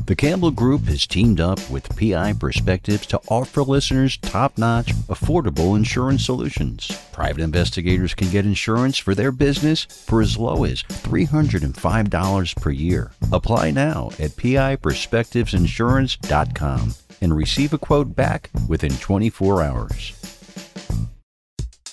The Campbell Group has teamed up with PI Perspectives to offer listeners top-notch, affordable insurance solutions. Private investigators can get insurance for their business for as low as $305 per year. Apply now at piperspectivesinsurance.com and receive a quote back within 24 hours.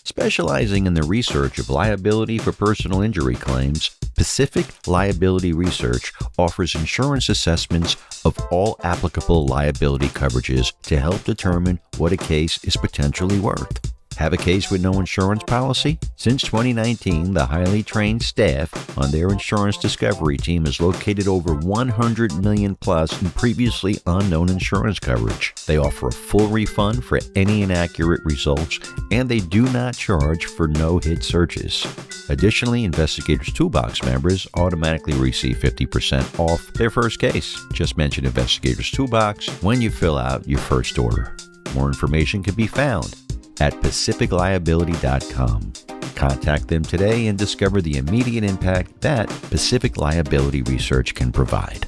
Specializing in the research of liability for personal injury claims, Pacific Liability Research offers insurance assessments of all applicable liability coverages to help determine what a case is potentially worth. Have a case with no insurance policy? Since 2019, the highly trained staff on their insurance discovery team has located over 100 million plus in previously unknown insurance coverage. They offer a full refund for any inaccurate results, and they do not charge for no-hit searches. Additionally, Investigator's Toolbox members automatically receive 50% off their first case. Just mention Investigator's Toolbox when you fill out your first order. More information can be found at pacificliability.com. Contact them today and discover the immediate impact that Pacific Liability Research can provide.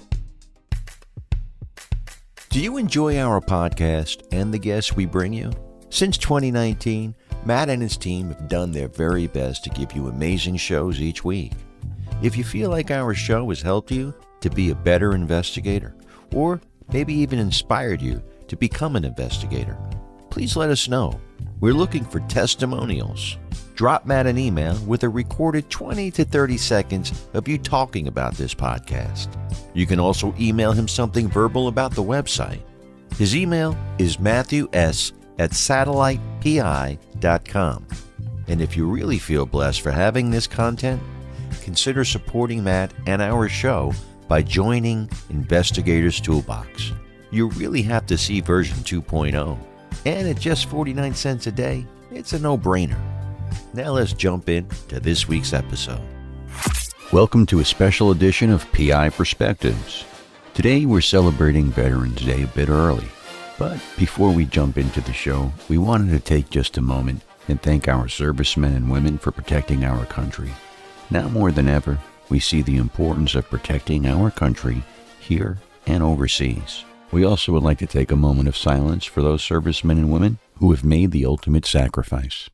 Do you enjoy our podcast and the guests we bring you? Since 2019, Matt and his team have done their very best to give you amazing shows each week. If you feel like our show has helped you to be a better investigator, or maybe even inspired you to become an investigator, please let us know. We're looking for testimonials. Drop Matt an email with a recorded 20 to 30 seconds of you talking about this podcast. You can also email him something verbal about the website. His email is matthews@satellitepi.com. And if you really feel blessed for having this content, consider supporting Matt and our show by joining Investigator's Toolbox. You really have to see version 2.0. And at just 49 cents a day, it's a no-brainer. Now let's jump into this week's episode. Welcome to a special edition of PI Perspectives. Today we're celebrating Veterans Day a bit early. But before we jump into the show, we wanted to take just a moment and thank our servicemen and women for protecting our country. Now more than ever, we see the importance of protecting our country here and overseas. We also would like to take a moment of silence for those servicemen and women who have made the ultimate sacrifice.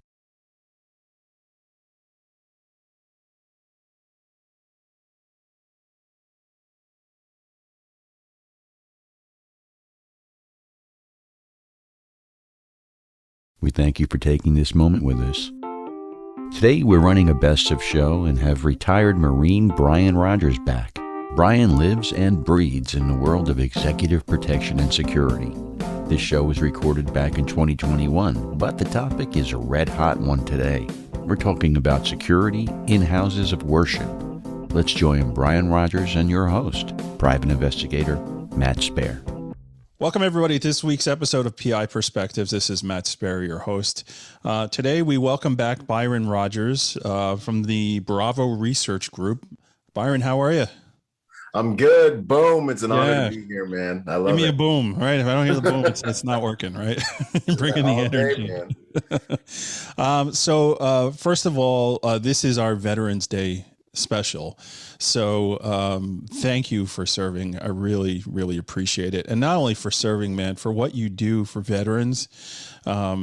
We thank you for taking this moment with us. Today we're running a best of show and have retired Marine Byron Rodgers back. Brian lives and breathes in the world of executive protection and security. This show was recorded back in 2021, but the topic is a red-hot one today. We're talking about security in houses of worship. Let's join Byron Rodgers and your host, private investigator Matt Spaier. Welcome, everybody, to this week's episode of PI Perspectives. This is Matt Spaier, your host. Today, we welcome back Byron Rodgers from the Bravo Research Group. Byron, how are you? I'm good. Boom. It's an honor to be here, man. I love it. Give me a boom, right? If I don't hear the boom, it's not working, right? Bringing the energy. So first of all, this is our Veterans Day special. So thank you for serving. I really, really appreciate it. And not only for serving, man, for what you do for veterans. I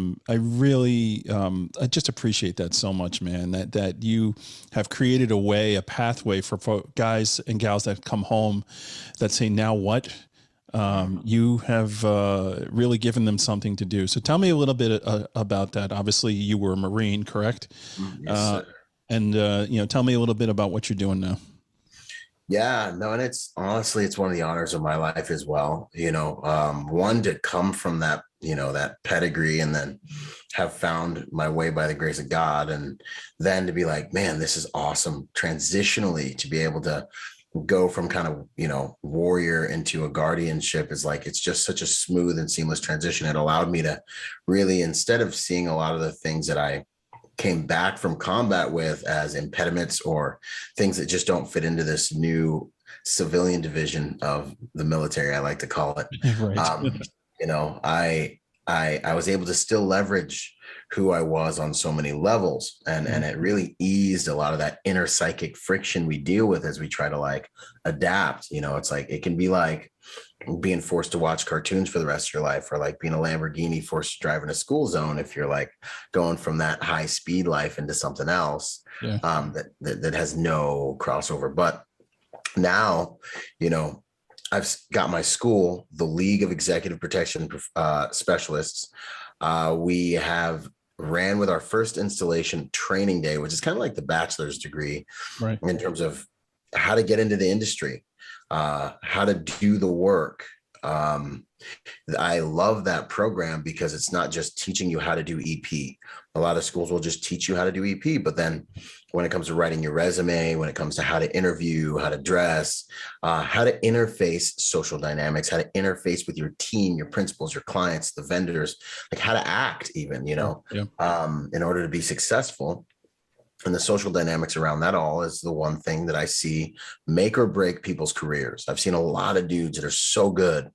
just appreciate that so much, man, that you have created a pathway for guys and gals that come home that say, now what? You have really given them something to do. So tell me a little bit about that. Obviously, you were a Marine, correct? Yes, sir. And tell me a little bit about what you're doing now. Yeah, no, and it's honestly, it's one of the honors of my life as well. One, to come from that, that pedigree and then have found my way by the grace of God. And then to be like, man, this is awesome. Transitionally, to be able to go from kind of, warrior into a guardianship is like, it's just such a smooth and seamless transition. It allowed me to really, instead of seeing a lot of the things that I came back from combat with as impediments or things that just don't fit into this new civilian division of the military, I like to call it. Right. I I was able to still leverage who I was on so many levels. And it really eased a lot of that inner psychic friction we deal with as we try to like adapt. You know, it's like, it can be like being forced to watch cartoons for the rest of your life, or like being a Lamborghini forced to drive in a school zone. If you're like going from that high speed life into something else, Yeah. that has no crossover. But now, you know, I've got my school, the League of Executive Protection Specialists. We have ran with our first installation training day, which is kind of like the bachelor's degree, Right. in terms of how to get into the industry, how to do the work. I love that program because it's not just teaching you how to do EP. A lot of schools will just teach you how to do EP, but then when it comes to writing your resume, when it comes to how to interview, how to dress, how to interface social dynamics, how to interface with your team, your principals, your clients, the vendors, like how to act even, you know, in order to be successful. And the social dynamics around that all is the one thing that I see make or break people's careers. I've seen a lot of dudes that are so good,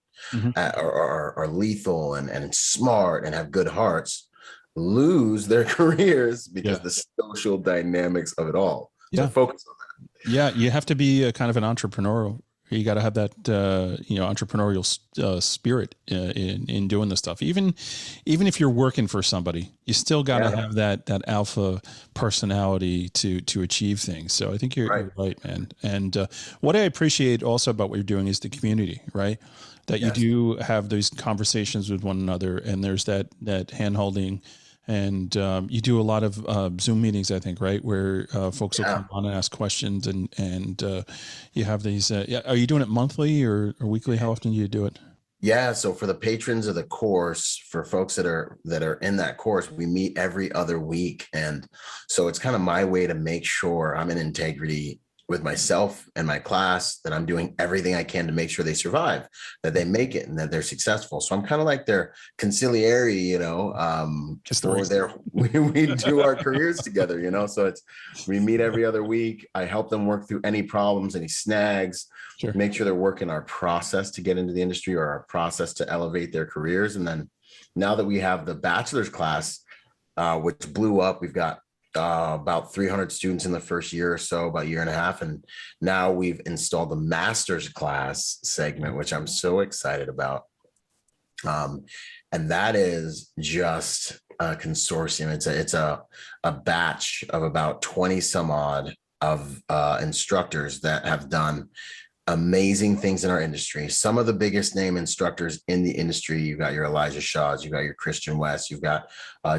are lethal and smart and have good hearts, lose their careers because the social dynamics of it all. So focus on that. Yeah, you have to be a kind of an entrepreneurial. You got to have that entrepreneurial spirit in doing this stuff. Even if you're working for somebody, you still got to have that alpha personality to achieve things. So I think you're right, man. And what I appreciate also about what you're doing is the community, right? That you do have these conversations with one another, and there's that hand holding. And you do a lot of Zoom meetings, I think, right, where folks will come on and ask questions, and you have these. Are you doing it monthly or weekly? How often do you do it? Yeah, so for the patrons of the course, for folks that are in that course, we meet every other week, and so it's kind of my way to make sure I'm in integrity with myself and my class, that I'm doing everything I can to make sure they survive, that they make it, and that they're successful. So I'm kind of like their conciliary, you know, we do our careers together, you know, so we meet every other week. I help them work through any problems, any snags, make sure they're working our process to get into the industry, or our process to elevate their careers. And then now that we have the bachelor's class, which blew up, we've got about 300 students in the first year or so, about a year and a half. And now we've installed the master's class segment, which I'm so excited about. And that is just a consortium. It's a batch of about 20 some odd of instructors that have done amazing things in our industry. Some of the biggest name instructors in the industry. You've got your Elijah Shaws, you've got your Christian West, you've got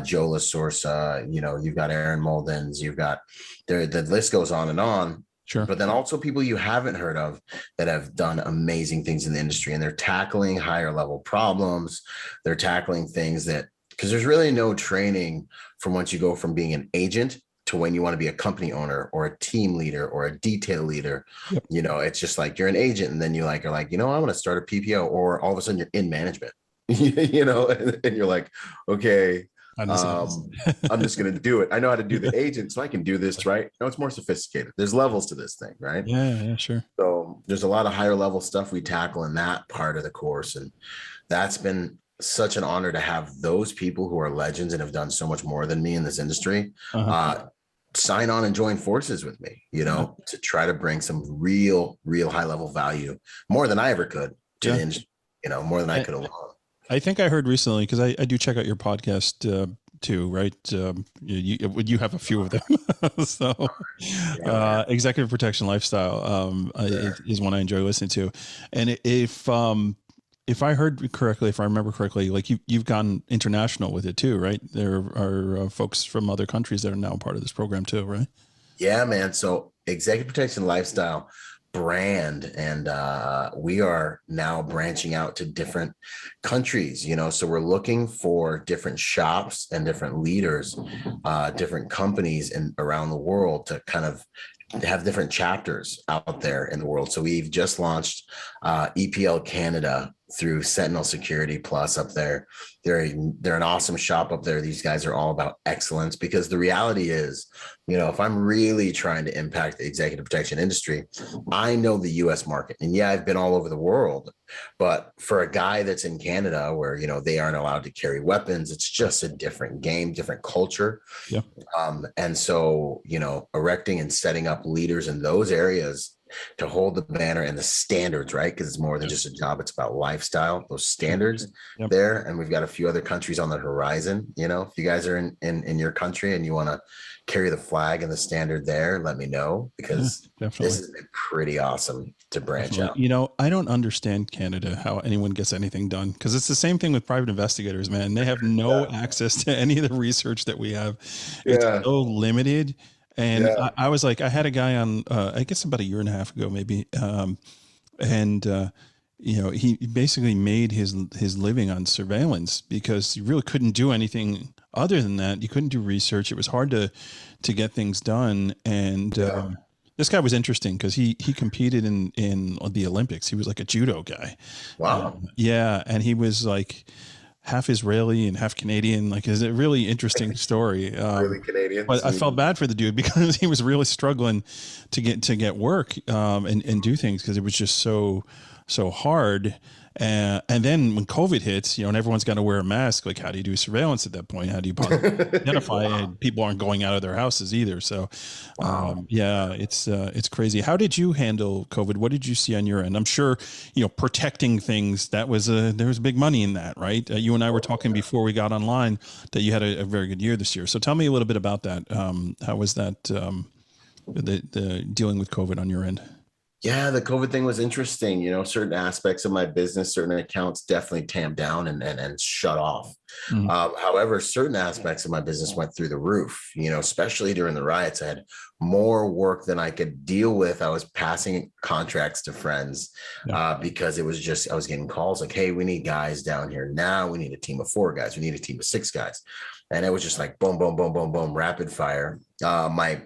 Joe LaSorsa, you know, you've got Aaron Muldens, you've got the list goes on and on. Sure. But then also people you haven't heard of that have done amazing things in the industry, and they're tackling higher level problems. They're tackling things that, because there's really no training from once you go from being an agent to when you want to be a company owner or a team leader or a detail leader. You know, it's just like you're an agent, and then you are like, you know, I want to start a PPO, or all of a sudden you're in management, you know, and you're like, okay, I'm just going to do it. I know how to do the agent, so I can do this, right? No, it's more sophisticated. There's levels to this thing, right? Yeah, sure. So there's a lot of higher level stuff we tackle in that part of the course. And that's been such an honor to have those people who are legends and have done so much more than me in this industry sign on and join forces with me, you know, to try to bring some real high level value, more than I ever could to the industry, you know, more than I could alone. I think I heard recently, because I do check out your podcast too, right? You have a few of them. So Executive Protection Lifestyle is one I enjoy listening to. And if I heard correctly, if I remember correctly, like you've gone international with it too, right? There are folks from other countries that are now part of this program too, right? Yeah, man. So Executive Protection Lifestyle brand, and we are now branching out to different countries, you know, so we're looking for different shops and different leaders, different companies around the world to kind of have different chapters out there in the world. So we've just launched EPL Canada through Sentinel Security Plus up there. They're an awesome shop up there. These guys are all about excellence, because the reality is, if I'm really trying to impact the executive protection industry, I know the US market. And yeah, I've been all over the world, but for a guy that's in Canada where, they aren't allowed to carry weapons, it's just a different game, different culture. Yeah. And so, erecting and setting up leaders in those areas to hold the banner and the standards, right? Because it's more than just a job. It's about lifestyle, those standards there. And we've got a few other countries on the horizon. If you guys are in your country and you want to carry the flag and the standard there, let me know, because this has been pretty awesome to branch out. I don't understand Canada, how anyone gets anything done, because it's the same thing with private investigators, man. They have no access to any of the research that we have. It's so limited. And I was like, I had a guy on, I guess about a year and a half ago, maybe. He basically made his living on surveillance, because you really couldn't do anything other than that. You couldn't do research. It was hard to get things done. And this guy was interesting because he competed in the Olympics. He was like a judo guy. Wow. And he was like half Israeli and half Canadian. Like, it's a really interesting story. Really Canadian. But I felt bad for the dude, because he was really struggling to get work and do things, because it was just so hard. And then when COVID hits, and everyone's got to wear a mask, like, how do you do surveillance at that point? How do you identify and people aren't going out of their houses either. So, it's crazy. How did you handle COVID? What did you see on your end? I'm sure, protecting things, there was big money in that, right? You and I were talking before we got online that you had a very good year this year. So tell me a little bit about that. How was that, the dealing with COVID on your end? Yeah, the COVID thing was interesting. Certain aspects of my business, certain accounts definitely tamped down and shut off. Mm-hmm. However, certain aspects of my business went through the roof, especially during the riots. I had more work than I could deal with. I was passing contracts to friends because it was just, I was getting calls like, hey, we need guys down here now. We need a team of 4 guys. We need a team of 6 guys. And it was just like boom, boom, boom, boom, boom, rapid fire. My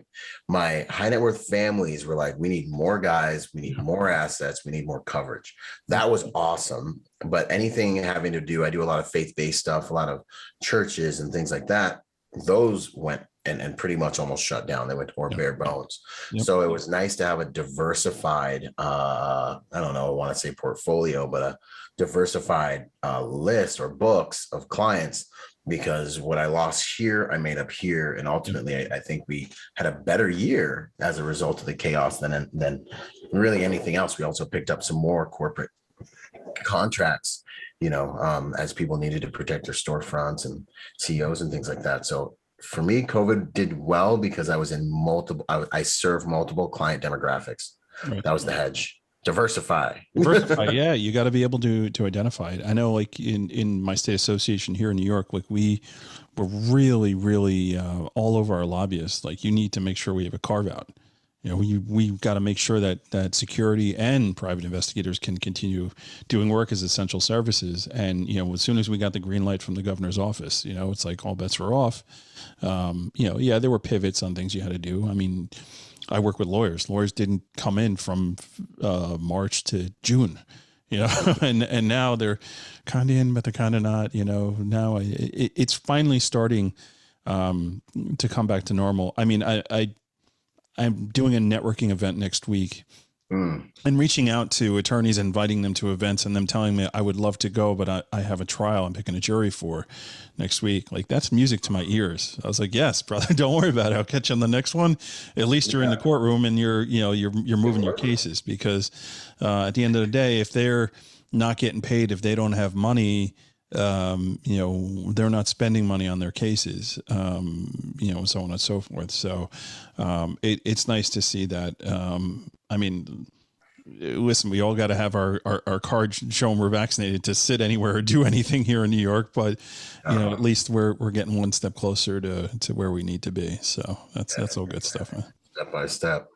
high net worth families were like, we need more guys, we need more assets, we need more coverage. That was awesome. But anything having to do, I do a lot of faith-based stuff, a lot of churches and things like that. Those went and pretty much almost shut down. They went to more bare bones. Yep. So it was nice to have a diversified, I don't know, I want to say portfolio, but a diversified list or books of clients, because what I lost here, I made up here. And ultimately, I think we had a better year as a result of the chaos than really anything else. We also picked up some more corporate contracts, as people needed to protect their storefronts and CEOs and things like that. So for me, COVID did well because I was in I serve multiple client demographics. Right. That was the hedge. Diversify. Yeah, you got to be able to identify it. I know, like in my state association here in New York, like we were really, really all over our lobbyists. Like, you need to make sure we have a carve out. We've got to make sure that security and private investigators can continue doing work as essential services. And, as soon as we got the green light from the governor's office, it's like all bets were off. There were pivots on things you had to do. I mean, I work with lawyers. Lawyers didn't come in from March to June, and now they're kind of in, but they're kind of not. Now it's finally starting to come back to normal. I mean, I'm doing a networking event next week. And reaching out to attorneys, inviting them to events, and them telling me I would love to go, but I have a trial I'm picking a jury for next week. Like, that's music to my ears. I was like, yes, brother, don't worry about it. I'll catch you on the next one. At least you're in the courtroom and you're moving your cases, because at the end of the day, if they're not getting paid, if they don't have money, they're not spending money on their cases, so on and so forth. So it's nice to see that. I mean, listen, we all got to have our card show them we're vaccinated to sit anywhere or do anything here in New York, but at least we're getting one step closer to where we need to be. So that's all good stuff, man. Step by step.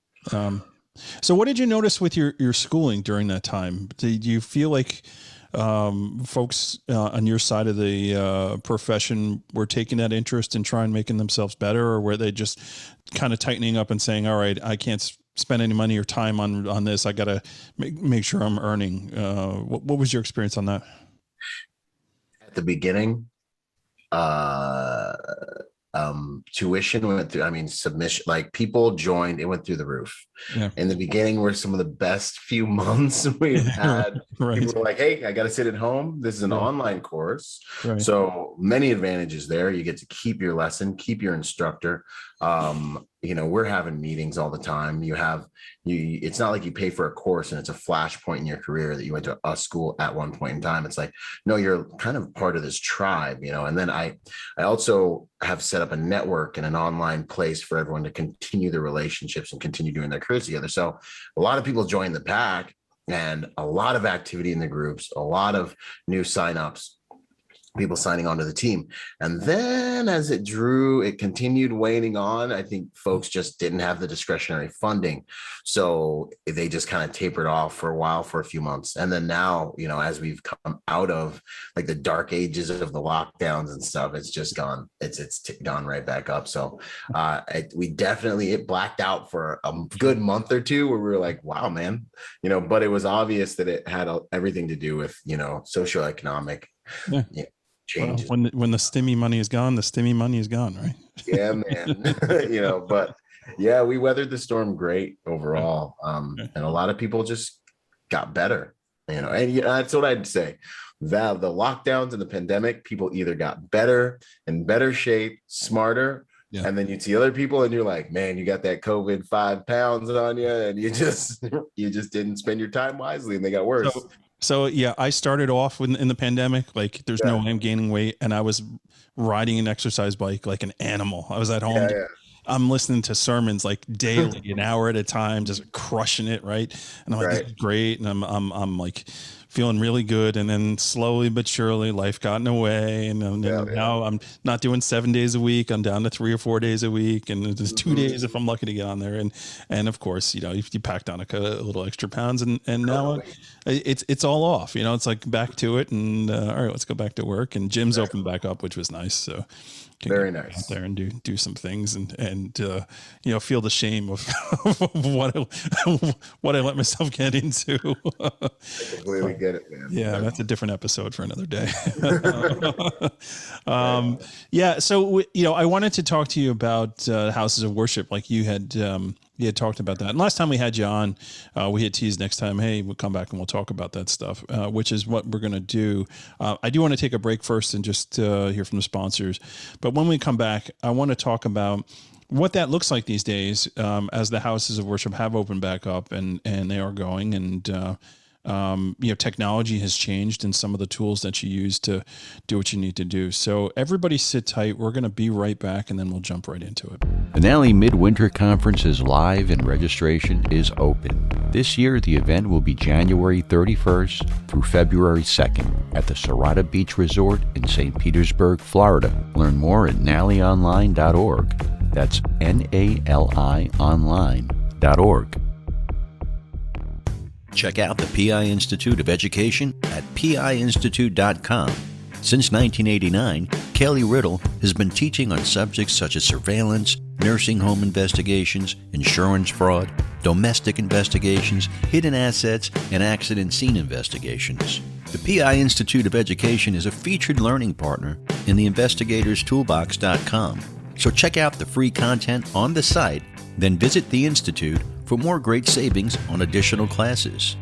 So what did you notice with your schooling during that time? Did you feel like folks on your side of the profession were taking that interest in trying making themselves better, or were they just kind of tightening up and saying, all right, I can't spend any money or time on this. I got to make sure I'm earning. What was your experience on that? At the beginning, tuition went through, I mean, submission, like people joined, it went through the roof. Yeah. In the beginning were some of the best few months we've had. Right. People were like, hey, I got to sit at home. This is an Right. online course. Right. So many advantages there. You get to keep your lesson, keep your instructor. We're having meetings all the time. It's not like you pay for a course and it's a flashpoint in your career that you went to a school at one point in time. It's like, no, you're kind of part of this tribe, and then I also have set up a network and an online place for everyone to continue their relationships and continue doing their careers together. So a lot of people join the pack and a lot of activity in the groups, a lot of new signups, people signing on to the team. And then as it continued waning on. I think folks just didn't have the discretionary funding. So they just kind of tapered off for a while, for a few months. And then now, as we've come out of like the dark ages of the lockdowns and stuff, it's just gone, it's gone right back up. So it blacked out for a good month or two where we were like, wow, man, but it was obvious that it had everything to do with, socioeconomic changes. Well, when the stimmy money is gone, the stimmy money is gone, right? Yeah, man. But yeah, we weathered the storm great overall. And a lot of people just got better, and that's what I'd say. That the lockdowns and the pandemic, people either got better, in better shape, smarter. Yeah. And then you'd see other people and you're like, man, you got that COVID 5 pounds on you and you just didn't spend your time wisely and they got worse. So yeah, I started off in the pandemic, like there's no way I'm gaining weight. And I was riding an exercise bike like an animal. I was at home. Yeah. I'm listening to sermons like daily, an hour at a time, just crushing it. Right. And I'm like, this is great. And I'm like feeling really good. And then slowly but surely life got in the way. And now I'm not doing 7 days a week. I'm down to 3 or 4 days a week. And there's 2 days if I'm lucky to get on there. And of course, you packed on a little extra pounds and now it's all off, it's like back to it. And all right, let's go back to work. And gym's opened back up, which was nice. So very nice out there and do some things and feel the shame of what I let myself get into. I completely get it, man. Yeah, that's a different episode for another day. So I wanted to talk to you about houses of worship, like you had talked about that. And last time we had you on, we had teased next time, hey, we'll come back and we'll talk about that stuff, which is what we're going to do. I do want to take a break first and just hear from the sponsors. But when we come back, I want to talk about what that looks like these days as the houses of worship have opened back up and they are going. And technology has changed and some of the tools that you use to do what you need to do. So everybody sit tight. We're going to be right back and then we'll jump right into it. The NALI Midwinter Conference is live and registration is open. This year, the event will be January 31st through February 2nd at the Serrata Beach Resort in St. Petersburg, Florida. Learn more at nalionline.org. That's NALI online.org. Check out the PI Institute of Education at piinstitute.com. Since 1989, Kelly Riddle has been teaching on subjects such as surveillance, nursing home investigations, insurance fraud, domestic investigations, hidden assets, and accident scene investigations. The PI Institute of Education is a featured learning partner in the investigatorstoolbox.com. So check out the free content on the site, then visit the Institute for more great savings on additional classes.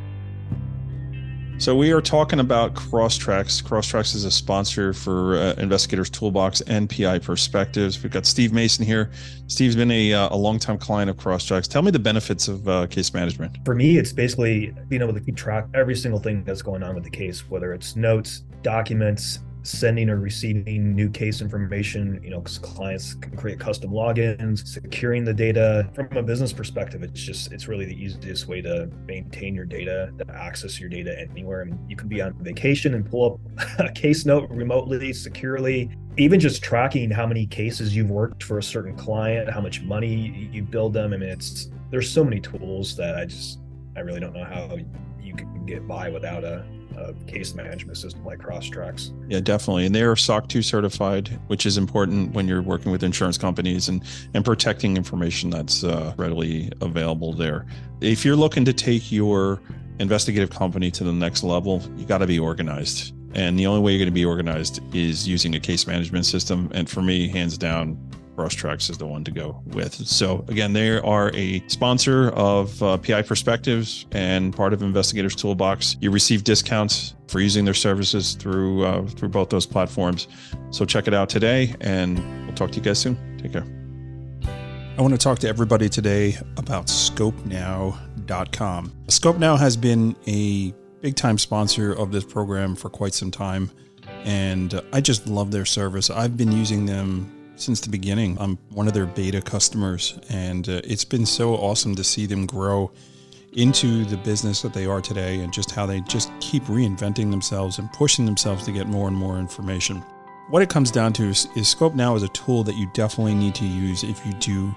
So we are talking about Crosstracks. Crosstracks is a sponsor for Investigators Toolbox and PI Perspectives. We've got Steve Mason here. Steve's been a longtime client of Crosstracks. Tell me the benefits of case management. For me, it's basically being able to keep track of every single thing that's going on with the case, whether it's notes, documents, sending or receiving new case information, because clients can create custom logins, securing the data. From a business perspective, it's really the easiest way to maintain your data, to access your data anywhere. I mean, you can be on vacation and pull up a case note remotely, securely. Even just tracking how many cases you've worked for a certain client, how much money you billed them. I mean, there's so many tools that I really don't know how you can get by without a case management system like Crosstracks. Yeah, definitely. And they are SOC 2 certified, which is important when you're working with insurance companies and protecting information that's readily available there. If you're looking to take your investigative company to the next level, you got to be organized. And the only way you're going to be organized is using a case management system. And for me, hands down, Crosstracks is the one to go with. So again, they are a sponsor of PI Perspectives and part of Investigator's Toolbox. You receive discounts for using their services through both those platforms. So check it out today, and we'll talk to you guys soon. Take care. I want to talk to everybody today about ScopeNow.com. ScopeNow has been a big time sponsor of this program for quite some time, and I just love their service. I've been using them since the beginning. I'm one of their beta customers, and it's been so awesome to see them grow into the business that they are today, and just how they just keep reinventing themselves and pushing themselves to get more and more information. What it comes down to is ScopeNow is a tool that you definitely need to use if you do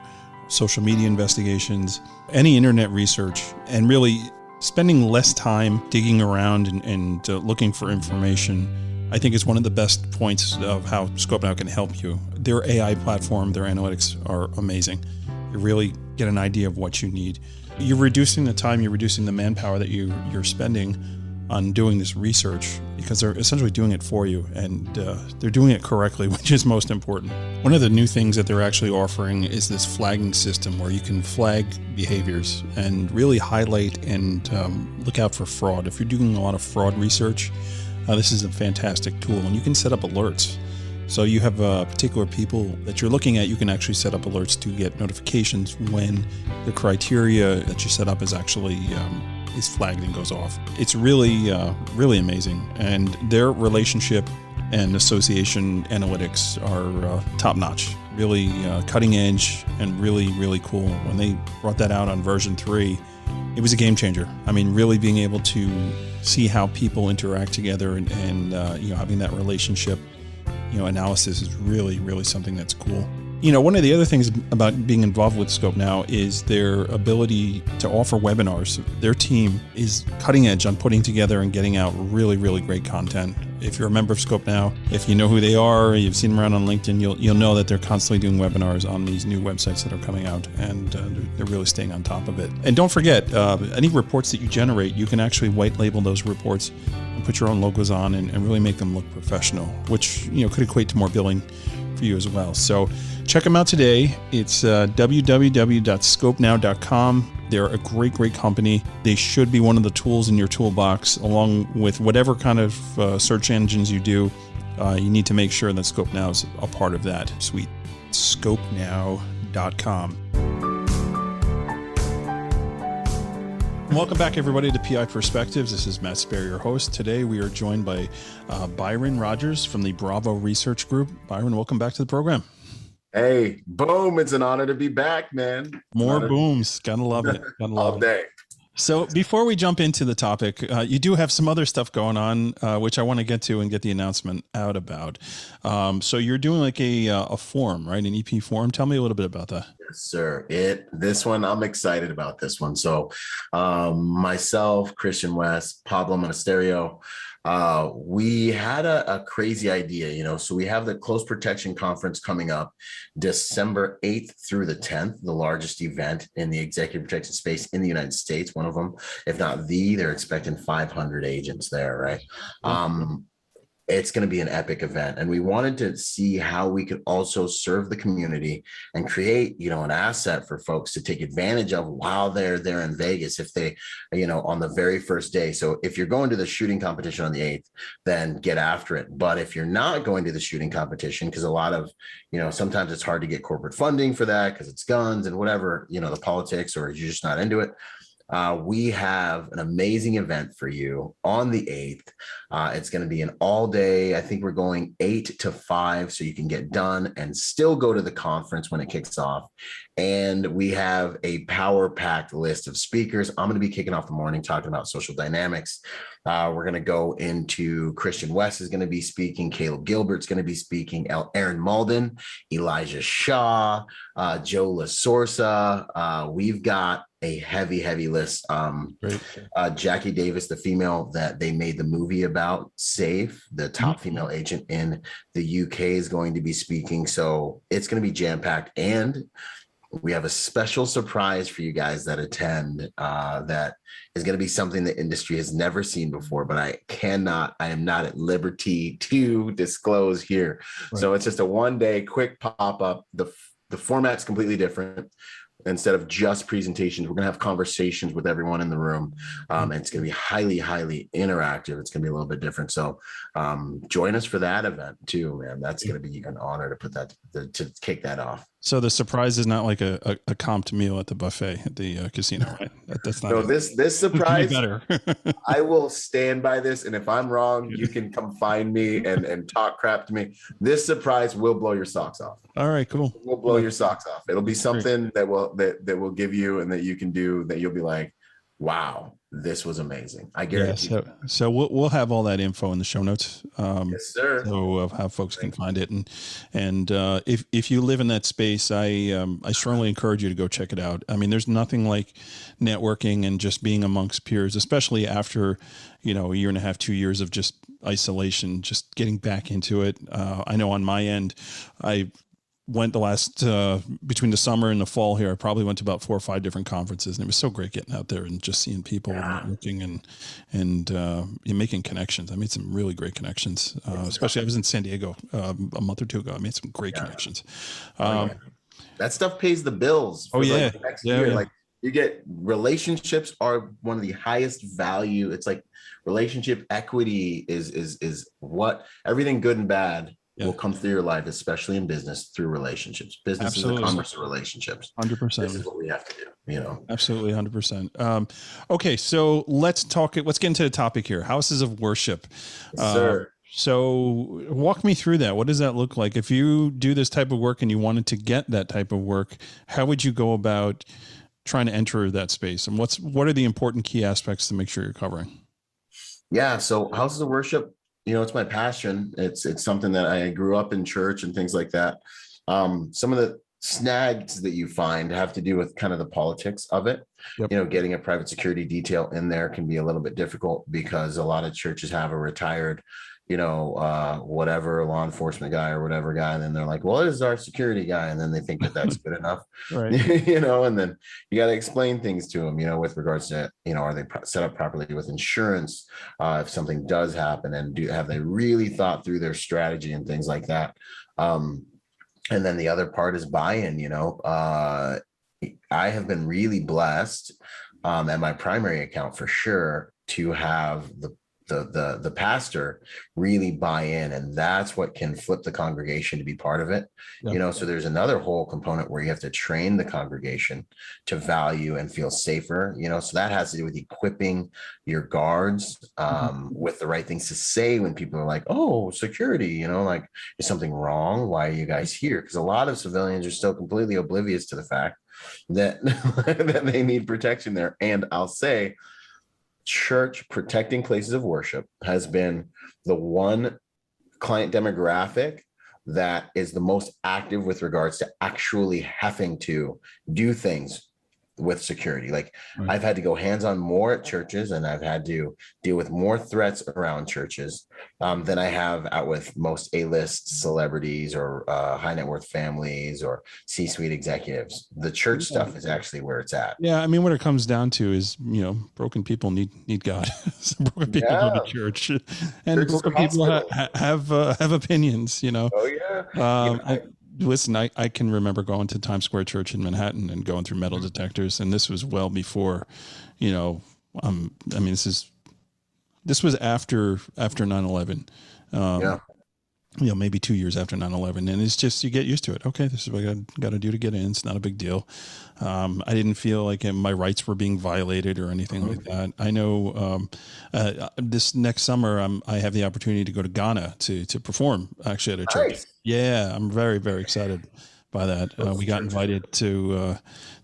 social media investigations, any internet research, and really spending less time digging around and looking for information. I think is one of the best points of how ScopeNow can help you. Their AI platform, their analytics are amazing. You really get an idea of what you need. You're reducing the time, you're reducing the manpower that you're spending on doing this research, because they're essentially doing it for you, and they're doing it correctly, which is most important. One of the new things that they're actually offering is this flagging system where you can flag behaviors and really highlight and look out for fraud. If you're doing a lot of fraud research, this is a fantastic tool, and you can set up alerts. So you have particular people that you're looking at, you can actually set up alerts to get notifications when the criteria that you set up is actually is flagged and goes off. It's really, really amazing. And their relationship and association analytics are top notch, really cutting edge and really, really cool. When they brought that out on version 3, it was a game changer. I mean, really being able to see how people interact together and having that relationship, analysis is really, really something that's cool. One of the other things about being involved with ScopeNow is their ability to offer webinars. Their team is cutting edge on putting together and getting out really, really great content. If you're a member of ScopeNow, if you know who they are, you've seen them around on LinkedIn, you'll know that they're constantly doing webinars on these new websites that are coming out, and they're really staying on top of it. And don't forget, any reports that you generate, you can actually white label those reports and put your own logos on and really make them look professional, which could equate to more billing for you as well. So check them out today. It's www.scopenow.com. They're a great, great company. They should be one of the tools in your toolbox, along with whatever kind of search engines you do. You need to make sure that ScopeNow is a part of that suite. Scopenow.com. Welcome back, everybody, to PI Perspectives. This is Matt Spaier, your host. Today, we are joined by Byron Rodgers from the Bravo Research Group. Byron, welcome back to the program. Hey, boom. It's an honor to be back, man. More booms. Gotta love it. Gotta love all day. So before we jump into the topic, you do have some other stuff going on, which I want to get to and get the announcement out about. So you're doing like a forum, right? An EP forum. Tell me a little bit about that. Yes, sir. This one, I'm excited about this one. So myself, Christian West, Pablo Monasterio, we had a crazy idea, so we have the Close Protection Conference coming up December 8th through the 10th, the largest event in the executive protection space in the United States, one of them, if not they're expecting 500 agents there, right? It's going to be an epic event, and we wanted to see how we could also serve the community and create, an asset for folks to take advantage of while they're there in Vegas, if they, on the very first day. So if you're going to the shooting competition on the 8th, then get after it. But if you're not going to the shooting competition, because a lot of, sometimes it's hard to get corporate funding for that because it's guns and whatever, the politics, or you're just not into it. We have an amazing event for you on the 8th. It's going to be an all day. I think we're going 8 to 5, so you can get done and still go to the conference when it kicks off. And we have a power-packed list of speakers. I'm going to be kicking off the morning talking about social dynamics. We're going to go into Christian West is going to be speaking. Caleb Gilbert's going to be speaking. Aaron Malden, Elijah Shaw, Joe LaSorsa. We've got a heavy list. Jackie Davis, the female that they made the movie about, Safe, the top female agent in the UK, is going to be speaking. So it's going to be jam-packed. And we have a special surprise for you guys that attend that is going to be something the industry has never seen before, but I am not at liberty to disclose here. Right. So it's just a one-day quick pop-up. The format's completely different. Instead of just presentations, we're going to have conversations with everyone in the room. And it's going to be highly interactive. It's going to be a little bit different. So join us for that event too, man. That's going to be an honor to put that, to kick that off. So the surprise is not like a comped meal at the buffet at the casino, right? That's not. No, this surprise. Better. I will stand by this, and if I'm wrong, you can come find me and talk crap to me. This surprise will blow your socks off. All right, cool. We'll blow your socks off. It'll be something that will give you and that you can do that you'll be like, wow, this was amazing. I guarantee. Yeah, so we'll have all that info in the show notes. Yes, sir. So how folks can find it, and if you live in that space, I strongly encourage you to go check it out. I mean, there's nothing like networking and just being amongst peers, especially after a year and a half, 2 years of just isolation, just getting back into it. I know on my end, I went the last between the summer and the fall here, I probably went to about 4 or 5 different conferences, and it was so great getting out there and just seeing people and networking and making connections. I made some really great connections, especially I was in San Diego a month or 2 ago. I made some great connections. That stuff pays the bills. For the next year. Yeah. Like you get relationships are one of the highest value. It's like relationship equity is what everything good and bad will come through your life, especially in business, through relationships. Business is a commerce of relationships. 100%. This is what we have to do, Absolutely, 100%. Okay, so let's get into the topic here. Houses of worship. Yes, sir. So walk me through that. What does that look like? If you do this type of work and you wanted to get that type of work, how would you go about trying to enter that space? And what are the important key aspects to make sure you're covering? Yeah, so houses of worship, it's my passion. It's something that I grew up in church and things like that. Some of the snags that you find have to do with kind of the politics of it. Yep. Getting a private security detail in there can be a little bit difficult because a lot of churches have a retired, whatever law enforcement guy or whatever guy. And then they're like, well, this is our security guy. And then they think that that's good enough, right. And then you got to explain things to them, with regards to, are they set up properly with insurance? If something does happen, and have they really thought through their strategy and things like that? And then the other part is buy-in, I have been really blessed at my primary account for sure to have the pastor really buy in, and that's what can flip the congregation to be part of it. Yep. So there's another whole component where you have to train the congregation to value and feel safer, so that has to do with equipping your guards with the right things to say when people are like, oh, security, like, is something wrong? Why are you guys here? Because a lot of civilians are still completely oblivious to the fact that that they need protection there. And I'll say, church protecting places of worship has been the one client demographic that is the most active with regards to actually having to do things with security. Like right. I've had to go hands-on more at churches, and I've had to deal with more threats around churches than I have out with most A-list celebrities or high net worth families or C-suite executives. The church stuff is actually where it's at. Yeah, I mean, what it comes down to is, broken people need God. So broken people go to church, and broken people have opinions. Oh yeah. Listen, I can remember going to Times Square Church in Manhattan and going through metal detectors, and this was well before, this was after 9/11. maybe 2 years after 9/11, and it's just, you get used to it. Okay, this is what I got to do to get in. It's not a big deal. I didn't feel like my rights were being violated or anything like that. I know this next summer I have the opportunity to go to Ghana to perform actually at a church. Nice. Yeah, I'm very, very excited by that. We got invited to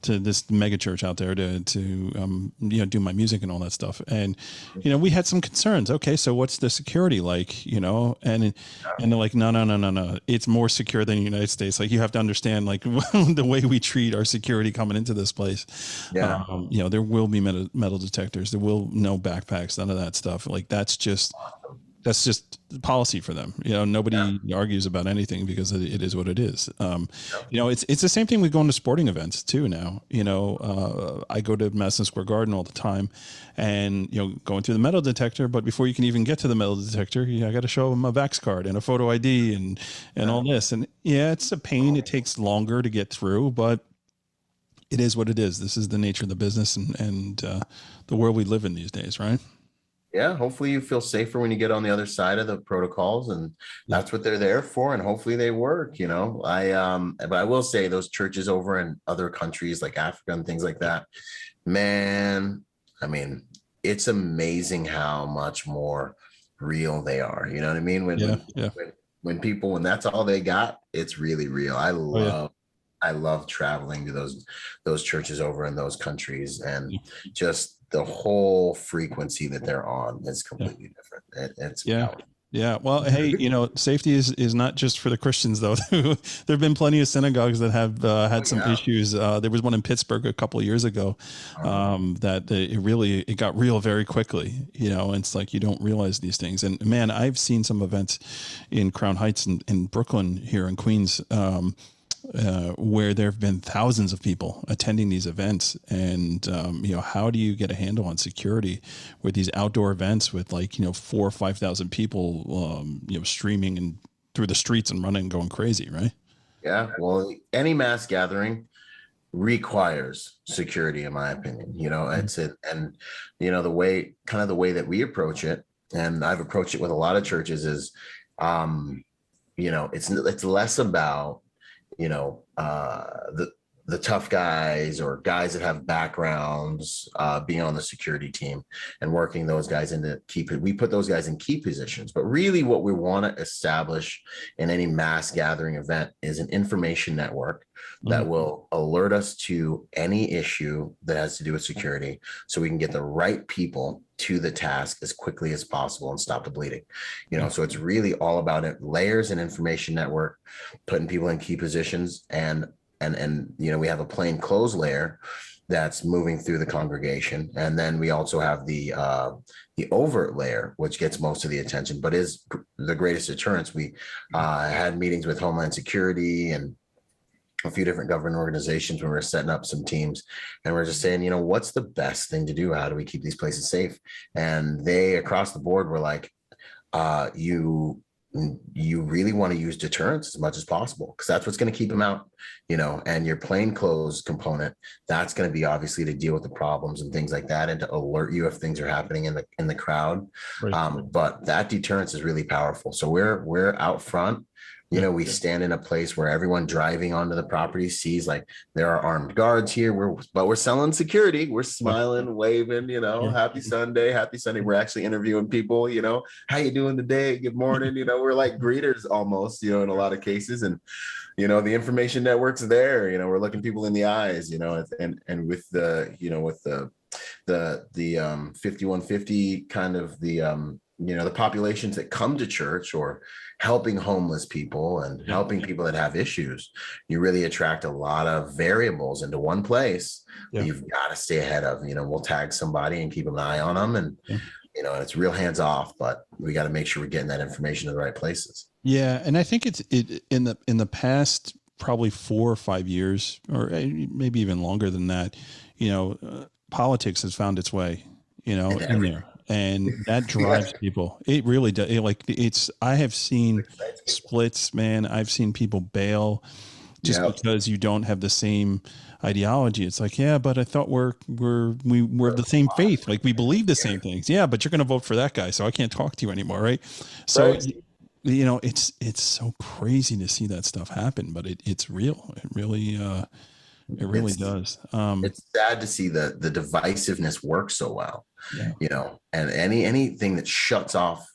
this mega church out there to do my music and all that stuff. And we had some concerns. Okay, so what's the security like? And they're like, no, it's more secure than the United States. Like, you have to understand, like, the way we treat our security coming into this place. Yeah. There will be metal detectors. There will no backpacks, none of that stuff. Like, that's just policy for them. Nobody argues about anything because it is what it is. It's the same thing with going to sporting events too now. I go to Madison Square Garden all the time, and going through the metal detector, but before you can even get to the metal detector, I got to show them a Vax card and a photo ID and all this. And it's a pain. It takes longer to get through, but it is what it is. This is the nature of the business and the world we live in these days, right? Yeah, hopefully you feel safer when you get on the other side of the protocols, and that's what they're there for. And hopefully they work. But I will say those churches over in other countries like Africa and things like that, man, I mean, it's amazing how much more real they are. You know what I mean? When that's all they got, it's really real. I love traveling to those churches over in those countries, and just the whole frequency that they're on is completely different. It's powerful. Yeah. Well, hey, safety is not just for the Christians, though. There have been plenty of synagogues that have had some issues. There was one in Pittsburgh a couple of years ago that it got real very quickly. And it's like, you don't realize these things. And man, I've seen some events in Crown Heights and in Brooklyn here in Queens, where there have been thousands of people attending these events. And, how do you get a handle on security with these outdoor events with 4,000 or 5,000 people, streaming and through the streets and running and going crazy, right? Yeah. Well, any mass gathering requires security, in my opinion. It's it. And, the way that we approach it, and I've approached it with a lot of churches, is, it's less about, the tough guys or guys that have backgrounds being on the security team and working those guys we put those guys in key positions. But really what we want to establish in any mass gathering event is an information network that will alert us to any issue that has to do with security, so we can get the right people to the task as quickly as possible and stop the bleeding. So it's really all about it. Layers and information network, putting people in key positions, and we have a plain clothes layer that's moving through the congregation. And then we also have the overt layer, which gets most of the attention, but is the greatest deterrence. We had meetings with Homeland Security and a few different government organizations when we were setting up some teams, and we're just saying, what's the best thing to do? How do we keep these places safe? And they across the board were like, you really want to use deterrence as much as possible, because that's what's going to keep them out, and your plain clothes component, that's going to be obviously to deal with the problems and things like that, and to alert you if things are happening in the crowd. Right. But that deterrence is really powerful. So we're out front. We stand in a place where everyone driving onto the property sees, like, there are armed guards here. But we're selling security. We're smiling, waving, happy Sunday. We're actually interviewing people, how you doing today? Good morning. We're like greeters almost, in a lot of cases. And, the information network's there, we're looking people in the eyes, and with the 5150 kind of the populations that come to church, or helping homeless people and helping people that have issues, you really attract a lot of variables into one place that you've got to stay ahead of. We'll tag somebody and keep an eye on them, and it's real hands off, but we got to make sure we're getting that information in the right places. Yeah. And I think it's in the past probably 4 or 5 years, or maybe even longer than that, politics has found its way, in there. And that drives people. It really does. I have seen splits, man. I've seen people bail just because you don't have the same ideology. It's like, yeah, but I thought we're the same faith. Like, we believe the same things. Yeah, but you're going to vote for that guy, so I can't talk to you anymore, right? So it's so crazy to see that stuff happen, but it's real. It really does. It's sad to see the divisiveness work so well, and anything that shuts off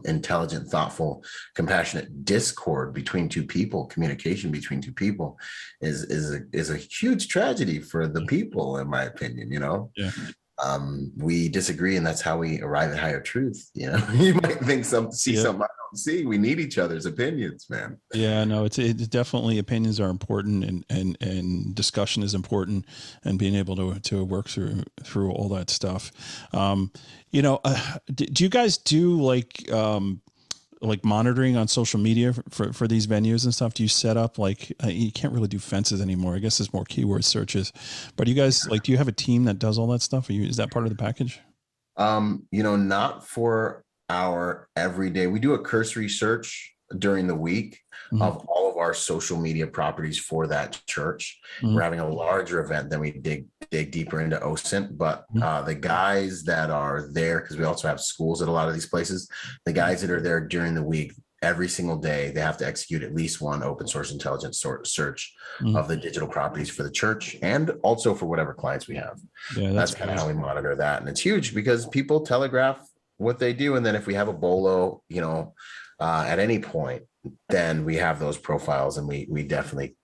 intelligent, thoughtful, compassionate discord between two people, communication between two people is a huge tragedy for the people, in my opinion. Yeah. We disagree, and that's how we arrive at higher truth. You might think see something I don't see. We need each other's opinions, man. Yeah, no, it's definitely, opinions are important, and discussion is important, and being able to work through all that stuff. Do you guys do like monitoring on social media for these venues and stuff? Do you set up you can't really do fences anymore? I guess it's more keyword searches, but you guys do you have a team that does all that stuff? Is that part of the package? Not for our everyday. We do a cursory search during the week of all of our social media properties for that church. We're having a larger event, then we dig deeper into OSINT, but the guys that are there, because we also have schools at a lot of these places, the guys that are there during the week, every single day, they have to execute at least one open source intelligence search of the digital properties for the church, and also for whatever clients we have. Yeah, that's kind of how we monitor that. And it's huge because people telegraph what they do. And then if we have a BOLO, at any point, then we have those profiles, and we definitely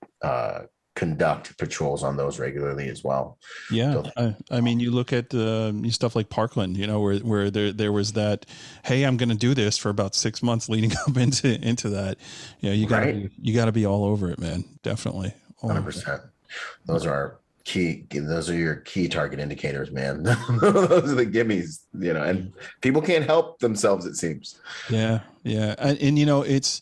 conduct patrols on those regularly as well. Yeah. I mean, you look at stuff like Parkland, where there was that, hey, I'm going to do this for about 6 months leading up into that. You gotta be all over it, man. Definitely. 100%. Those are your key target indicators, man. Those are the gimmies, and people can't help themselves, it seems. Yeah. And it's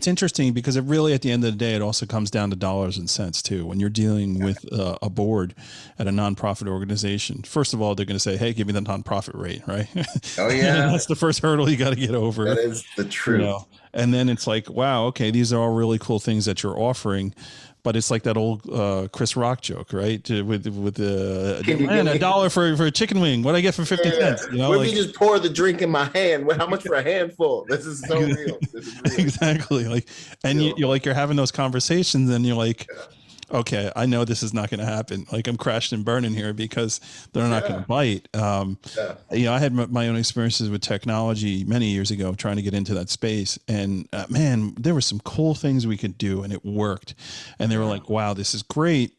interesting because it really, at the end of the day, it also comes down to dollars and cents too. When you're dealing with a board at a nonprofit organization, first of all, they're going to say, hey, give me the nonprofit rate, right? Oh yeah. That's the first hurdle you got to get over. That is the truth. And then it's like, wow, okay, these are all really cool things that you're offering. But it's like that old Chris Rock joke, right? With the $1 for a chicken wing. What I get for 50 cents? What if you just pour the drink in my hand? How much for a handful? This is so real. This is real. Exactly. You're having those conversations, and you're like, okay, I know this is not going to happen. I'm crashing and burning here because they're not going to bite. I had my own experiences with technology many years ago trying to get into that space. And man, there were some cool things we could do, and it worked. And they were like, wow, this is great,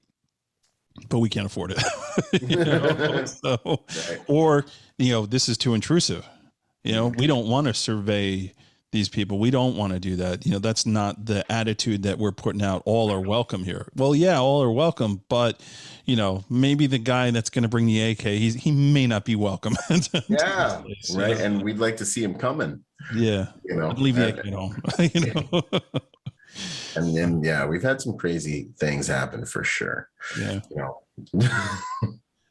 but we can't afford it. Or, this is too intrusive. We don't want to survey these people. We don't want to do that. That's not the attitude that we're putting out. All are welcome here. Well, yeah, all are welcome, but maybe the guy that's going to bring the AK, he may not be welcome. Yeah. Right. And we'd like to see him coming. Yeah. I'd leave the AK at home. And then, we've had some crazy things happen for sure. Yeah.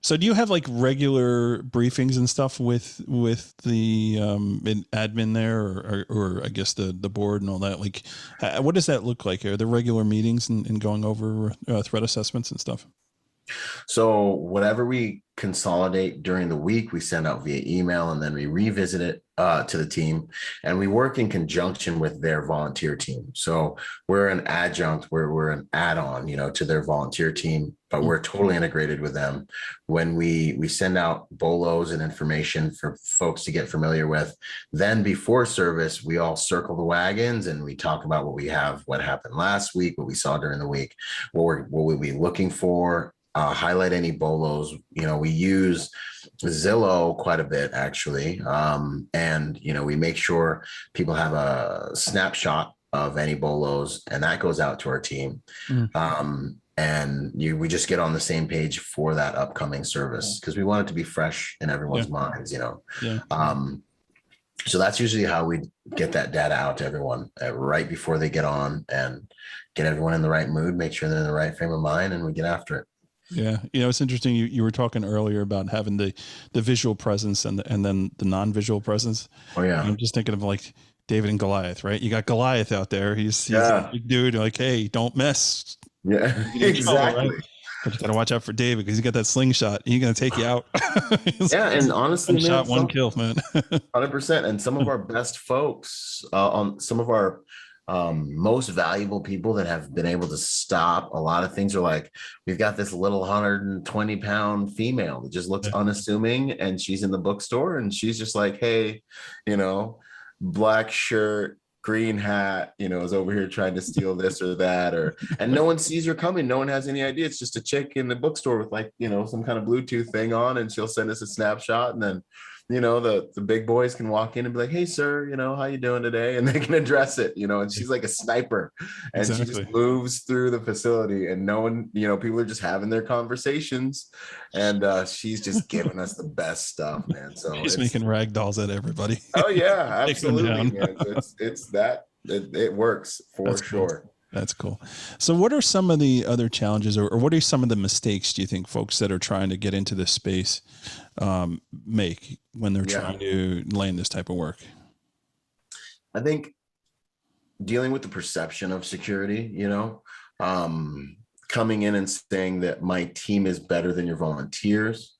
So do you have regular briefings and stuff with the admin there, or I guess the board and all that? What does that look like? Are there regular meetings and going over threat assessments and stuff? So whatever we consolidate during the week, we send out via email, and then we revisit it to the team, and we work in conjunction with their volunteer team. So we're an adjunct, we're an add-on, to their volunteer team, but we're totally integrated with them. When we send out BOLOs and information for folks to get familiar with, then before service, we all circle the wagons and we talk about what happened last week, what we saw during the week, what we'll be looking for, highlight any BOLOs. We use Zillow quite a bit, actually. And we make sure people have a snapshot of any BOLOs, and that goes out to our team. And we just get on the same page for that upcoming service because we want it to be fresh in everyone's minds, So that's usually how we get that data out to everyone right before they get on, and get everyone in the right mood, make sure they're in the right frame of mind, and we get after it. Yeah. It's interesting. You were talking earlier about having the visual presence and then the non-visual presence. Oh yeah. I'm just thinking of David and Goliath, right? You got Goliath out there. He's a big dude. Hey, don't mess. Yeah, exactly. Right? But you got to watch out for David because he's got that slingshot. He's going to take you out. Yeah, and honestly, one man, shot, one kill, man. 100%. And some of our best folks, on some of our most valuable people that have been able to stop a lot of things are like, we've got this little 120-pound female that just looks unassuming, and she's in the bookstore and she's just like, hey, black shirt, green hat, is over here trying to steal this or that, and no one sees her coming. No one has any idea. It's just a chick in the bookstore with like, some kind of Bluetooth thing on, and she'll send us a snapshot, and then the big boys can walk in and be like, hey sir, how you doing today? And they can address it, and she's like a sniper, and She just moves through the facility, and no one, people are just having their conversations, and she's just giving us the best stuff, man. So she's making rag dolls at everybody. Oh yeah, absolutely, man. It works for That's sure. Cool. That's cool. So what are some of the other challenges, or what are some of the mistakes do you think folks that are trying to get into this space make when they're trying to land this type of work? I think dealing with the perception of security, coming in and saying that my team is better than your volunteers.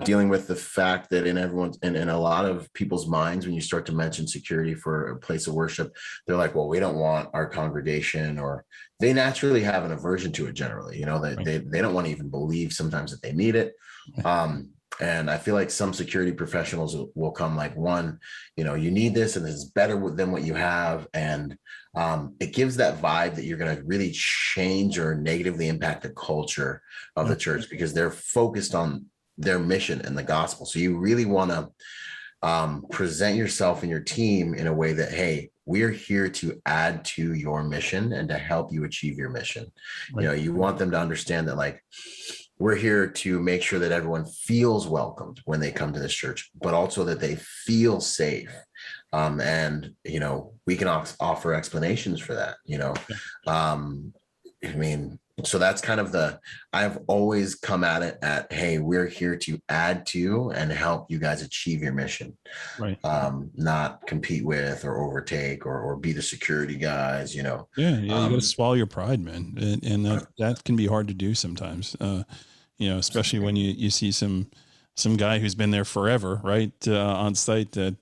Dealing with the fact that in a lot of people's minds, when you start to mention security for a place of worship, they're like, well, we don't want our congregation, or they naturally have an aversion to it generally. They don't want to even believe sometimes that they need it. And I feel like some security professionals will come like, one, you need this and it's better than what you have. And it gives that vibe that you're going to really change or negatively impact the culture of the church, because they're focused on their mission and the gospel. So you really want to present yourself and your team in a way that, hey, we're here to add to your mission and to help you achieve your mission. Right. You want them to understand that, like, we're here to make sure that everyone feels welcomed when they come to this church, but also that they feel safe. And, we can offer explanations for that, so that's kind of I've always come at it at, hey, we're here to add to and help you guys achieve your mission, right? Not compete with or overtake or be the security guys, Yeah, you got to swallow your pride, man. And that can be hard to do sometimes, especially when you see some guy who's been there forever, right? On site that,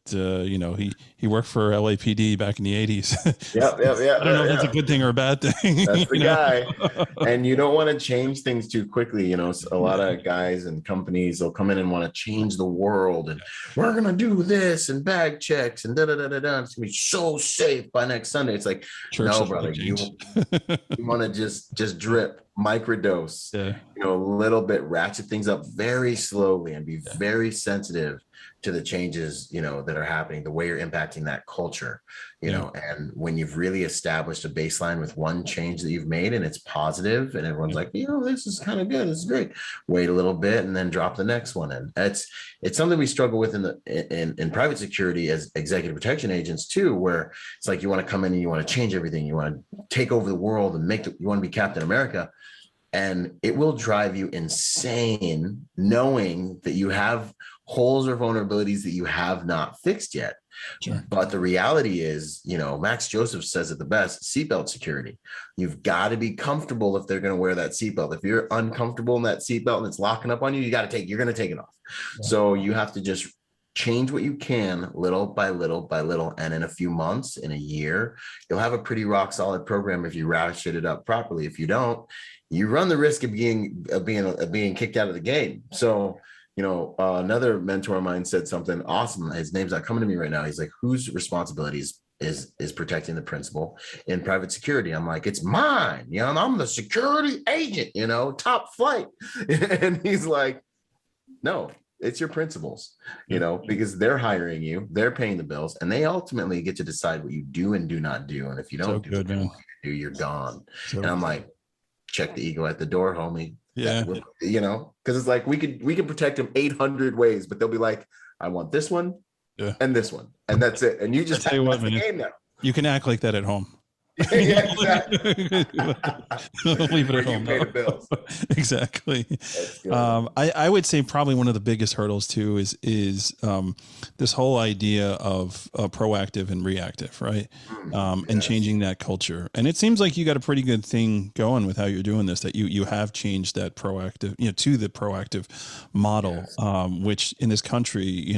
he worked for LAPD back in the 80s. Yeah. I don't know if that's a good thing or a bad thing. That's the guy. And you don't want to change things too quickly. A lot of guys and companies, they'll come in and want to change the world, and we're going to do this and bag checks and da-da-da-da-da. It's going to be so safe by next Sunday. It's like, church, no, brother, you want to just drip, microdose, a little bit, ratchet things up very slowly and be very sensitive to the changes, that are happening, the way you're impacting that culture, and when you've really established a baseline with one change that you've made and it's positive and everyone's like, this is kind of good, this is great, wait a little bit and then drop the next one. And it's something we struggle with in private security as executive protection agents too, where it's like, you want to come in and you want to change everything, you want to take over the world and you want to be Captain America. And it will drive you insane knowing that you have holes or vulnerabilities that you have not fixed yet. Sure. But the reality is, Max Joseph says it the best: seatbelt security. You've got to be comfortable if they're going to wear that seatbelt. If you're uncomfortable in that seatbelt and it's locking up on you, you're going to take it off. Yeah. So you have to just change what you can little by little by little. And in a few months, in a year, you'll have a pretty rock solid program if you ratchet it up properly. If you don't, you run the risk of being kicked out of the game. So, another mentor of mine said something awesome. His name's not coming to me right now. He's like, whose responsibility is protecting the principal in private security? I'm like, it's mine. I'm the security agent, top flight. And he's like, no, it's your principals, because they're hiring you, they're paying the bills, and they ultimately get to decide what you do and do not do. And if you don't you're gone. And I'm like, check the ego at the door, homie. Yeah. Because it's like we can protect them 800 ways, but they'll be like, I want this one and this one, and that's it. And you just tell you what, man, game now. You can act like that at home. Yeah, exactly. Leave it Where at you home. pay No. the bills. Exactly. That's good. I would say probably one of the biggest hurdles too is this whole idea of proactive and reactive, right? And Yes. changing that culture. And it seems like you got a pretty good thing going with how you're doing this, that you have changed that proactive, to the proactive model, Yes. which in this country,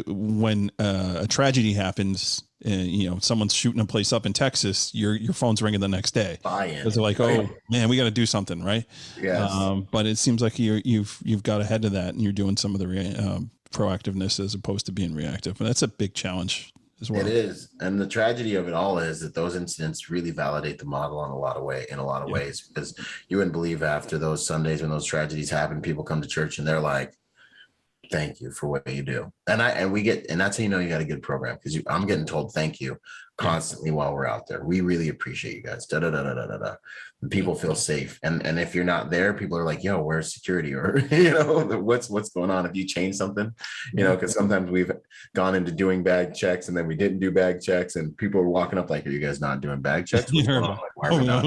when a tragedy happens, and someone's shooting a place up in Texas, your phone's ringing the next day Buy-in. because they're like, Right. "Oh man, we got to do something," right? Yes. But it seems like you've got ahead of that, and you're doing some of the proactiveness as opposed to being reactive. And that's a big challenge as well. It is. And the tragedy of it all is that those incidents really validate the model in a lot of ways, because you wouldn't believe after those Sundays when those tragedies happen, people come to church and they're like, thank you for what you do. And that's how you got a good program, because I'm getting told thank you constantly while we're out there. We really appreciate you guys. Da, da, da, da, da, da, da. And people feel safe. And if you're not there, people are like, yo, where's security? Or, what's going on? If you change something, because sometimes we've gone into doing bag checks and then we didn't do bag checks, and people are walking up like, are you guys not doing bag checks? What's going on? Like, why are we not?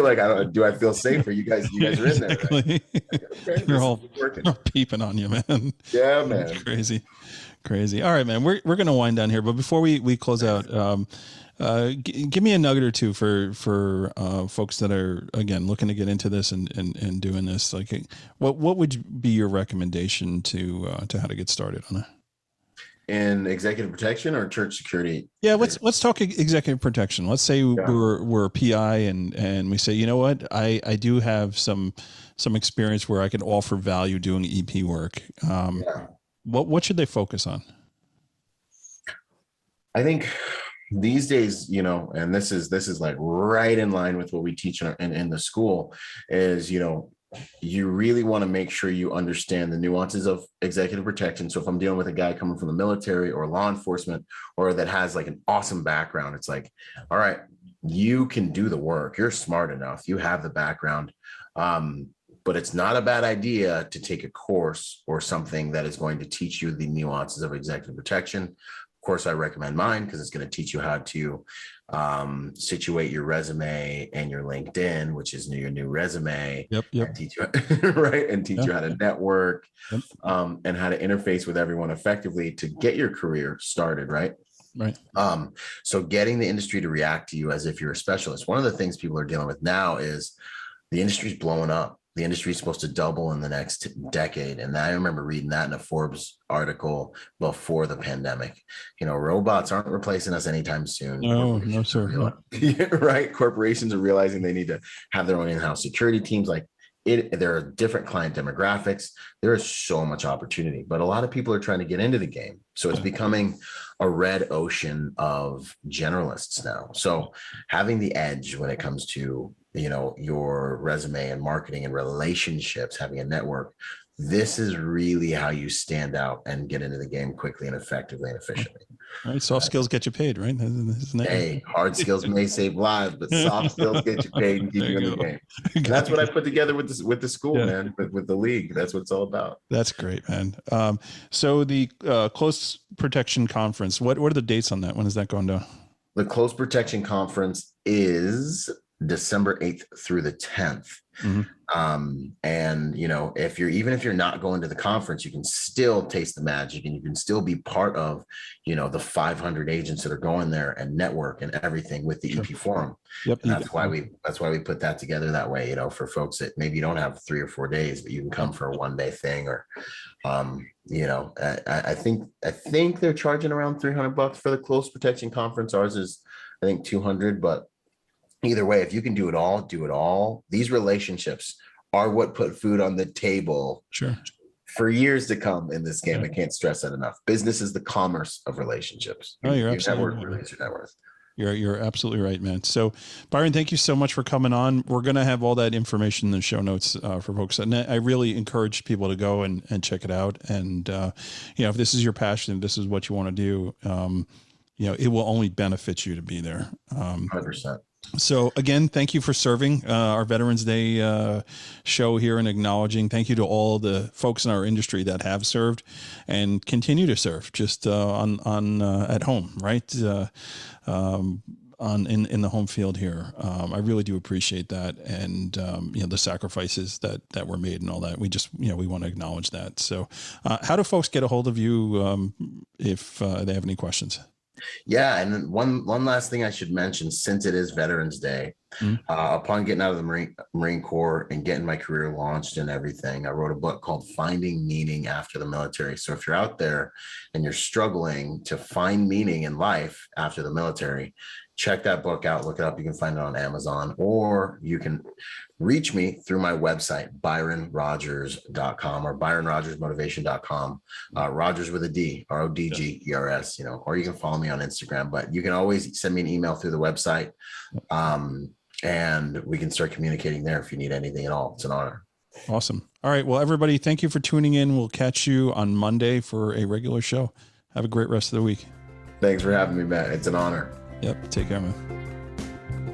Like, do I feel safe? Or you guys are in there, right? Exactly. Okay, They're all working. peeping on you, man. Yeah, man. It's crazy. All right, man. We're going to wind down here, but before we close out, give me a nugget or two for folks that are, again, looking to get into this and doing this. Like, what would be your recommendation to how to get started on it? In executive protection or church security? Yeah, let's talk executive protection. Let's say we're a PI and we say, you know what, I do have some experience where I can offer value doing EP work. What should they focus on? I think these days, and this is like right in line with what we teach in the school, is, you really want to make sure you understand the nuances of executive protection. So if I'm dealing with a guy coming from the military or law enforcement, or that has like an awesome background, it's like, all right, you can do the work. You're smart enough. You have the background. But it's not a bad idea to take a course or something that is going to teach you the nuances of executive protection. Of course, I recommend mine because it's going to teach you how to situate your resume and your LinkedIn, which is your new resume. Yep. And teach you you how to network, and how to interface with everyone effectively to get your career started. Right. So getting the industry to react to you as if you're a specialist. One of the things people are dealing with now is the industry's blowing up. The industry is supposed to double in the next decade. And I remember reading that in a Forbes article before the pandemic. Robots aren't replacing us anytime soon. No, sir. Right. Corporations are realizing they need to have their own in-house security teams. There are different client demographics. There is so much opportunity, but a lot of people are trying to get into the game. So it's becoming a red ocean of generalists now. So having the edge when it comes to your resume and marketing and relationships, having a network, this is really how you stand out and get into the game quickly and effectively and efficiently. All right, soft skills get you paid, right? Hey, hard skills may save lives, but soft skills get you paid and keep you in the game. And that's what I put together with the school, man, with the league. That's what it's all about. That's great, man. So the Close Protection Conference, what are the dates on that? When is that going down? The Close Protection Conference is December 8th through the 10th. Mm-hmm. And if you're not going to the conference, you can still taste the magic, and you can still be part of the 500 agents that are going there and network and everything with the EP forum. Yep. And that's why we put that together that way, for folks that maybe you don't have 3 or 4 days, but you can come for a one-day thing. Or I think they're charging around $300 for the Close Protection Conference. Ours is I think 200, but either way, if you can do it all, do it all. These relationships are what put food on the table for years to come in this game. I can't stress that enough. Business is the commerce of relationships. You're absolutely right. Your net worth. You're absolutely right, man. So, Byron, thank you so much for coming on. We're going to have all that information in the show notes for folks. And I really encourage people to go and check it out. And, if this is your passion, if this is what you want to do, it will only benefit you to be there. 100%. So again, thank you for serving our Veterans Day show here and acknowledging. Thank you to all the folks in our industry that have served and continue to serve just on at home, right? In the home field here. I really do appreciate that. And, the sacrifices that were made and all that. We just, we want to acknowledge that. So how do folks get a hold of you if they have any questions? Yeah. And then one last thing I should mention, since it is Veterans Day, upon getting out of the Marine Corps and getting my career launched and everything, I wrote a book called Finding Meaning After the Military. So if you're out there and you're struggling to find meaning in life after the military, check that book out, look it up. You can find it on Amazon, or you can reach me through my website, byronrodgers.com or byronrodgersmotivation.com, Rodgers with a D, Rodgers, or you can follow me on Instagram, but you can always send me an email through the website. And we can start communicating there if you need anything at all. It's an honor. Awesome. All right. Well, everybody, thank you for tuning in. We'll catch you on Monday for a regular show. Have a great rest of the week. Thanks for having me, Matt. It's an honor. Yep. Take care, man.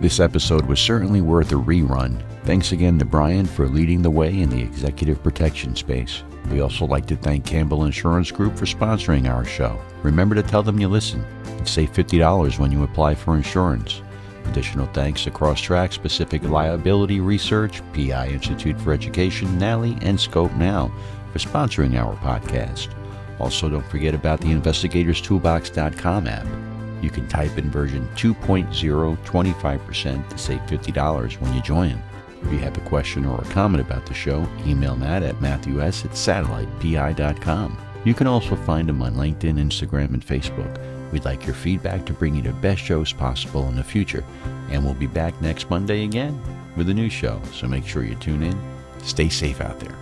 This episode was certainly worth a rerun. Thanks again to Brian for leading the way in the executive protection space. We also like to thank Campbell Insurance Group for sponsoring our show. Remember to tell them you listen and save $50 when you apply for insurance. Additional thanks to Crosstrack Specific Liability Research, PI Institute for Education, NALI, and Scope Now for sponsoring our podcast. Also, don't forget about the investigatorstoolbox.com app. You can type in version 2.0 25% to save $50 when you join. If you have a question or a comment about the show, email Matt at matthews@satellitepi.com. You can also find him on LinkedIn, Instagram, and Facebook. We'd like your feedback to bring you the best shows possible in the future. And we'll be back next Monday again with a new show. So make sure you tune in. Stay safe out there.